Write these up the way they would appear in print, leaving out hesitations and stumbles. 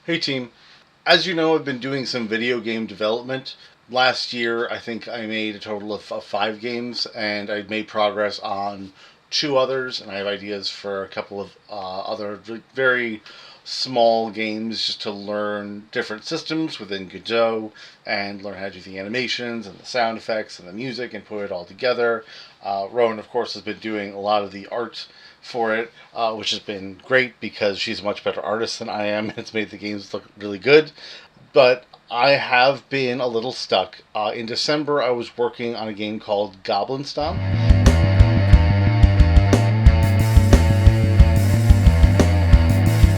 Hey team, as you know, I've been doing some video game development. Last year, I think I made a total of 5 games, and I made progress on 2 others, and I have ideas for a couple of other very small games just to learn different systems within Godot and learn how to do the animations and the sound effects and the music and put it all together. Rowan, of course, has been doing a lot of the art for it, which has been great because she's a much better artist than I am. It's made the games look really good. But I have been a little stuck. In December, I was working on a game called Goblin Stomp.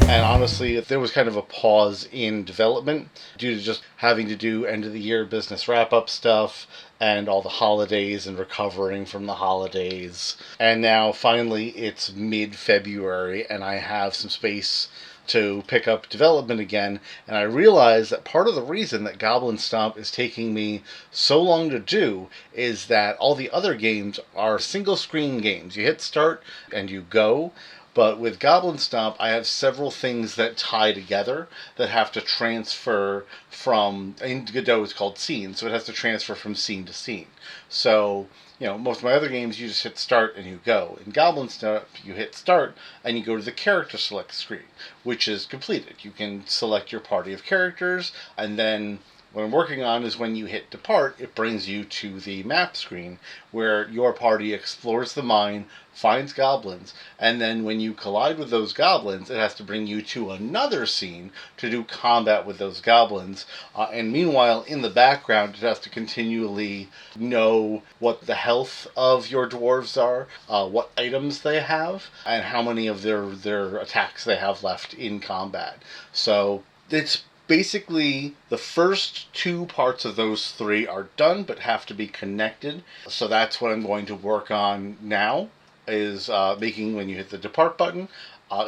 And honestly, there was kind of a pause in development due to just having to do end of the year business wrap up stuff and all the holidays and recovering from the holidays. And now finally it's mid February and I have some space to pick up development again, and I realize that part of the reason that Goblin Stomp is taking me so long to do is that all the other games are single screen games. You hit start and you go, but with Goblin Stomp, I have several things that tie together that have to transfer from, in Godot it's called scenes, so it has to transfer from scene to scene. So, most of my other games, you just hit start and you go. In Goblin Stomp, you hit start and you go to the character select screen, which is completed. You can select your party of characters, and then what I'm working on is when you hit depart, it brings you to the map screen where your party explores the mine, finds goblins, and then when you collide with those goblins, it has to bring you to another scene to do combat with those goblins. And meanwhile, in the background, it has to continually know what the health of your dwarves are, what items they have, and how many of their attacks they have left in combat. So it's basically the first 2 parts of those 3 are done but have to be connected. So that's what I'm going to work on now, is making, when you hit the depart button,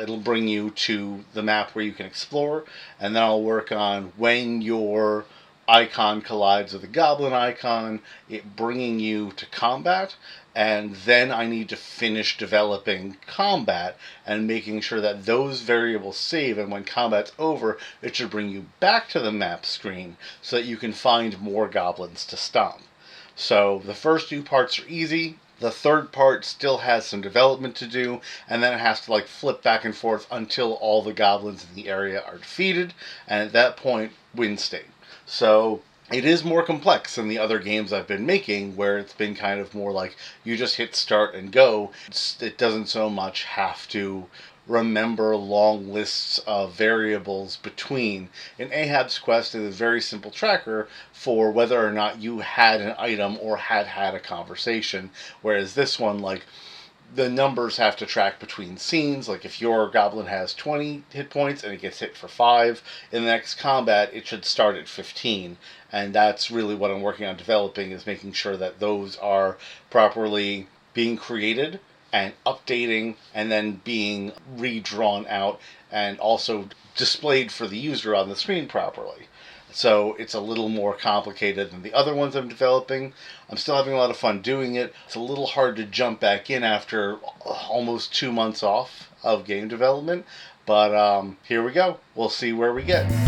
it'll bring you to the map where you can explore, and then I'll work on when your icon collides with a goblin icon, it bringing you to combat, and then I need to finish developing combat and making sure that those variables save, and when combat's over, it should bring you back to the map screen so that you can find more goblins to stomp. So the first 2 parts are easy. The third part still has some development to do, and then it has to flip back and forth until all the goblins in the area are defeated, and at that point, win state. So it is more complex than the other games I've been making, where it's been kind of more like you just hit start and go. It doesn't so much have to remember long lists of variables between. In Ahab's Quest, it is a very simple tracker for whether or not you had an item or had a conversation, whereas this one, the numbers have to track between scenes. Like if your goblin has 20 hit points and it gets hit for 5, in the next combat it should start at 15. And that's really what I'm working on developing, is making sure that those are properly being created and updating and then being redrawn out and also displayed for the user on the screen properly. So it's a little more complicated than the other ones I'm developing. I'm still having a lot of fun doing it. It's a little hard to jump back in after almost 2 months off of game development. But here we go. We'll see where we get.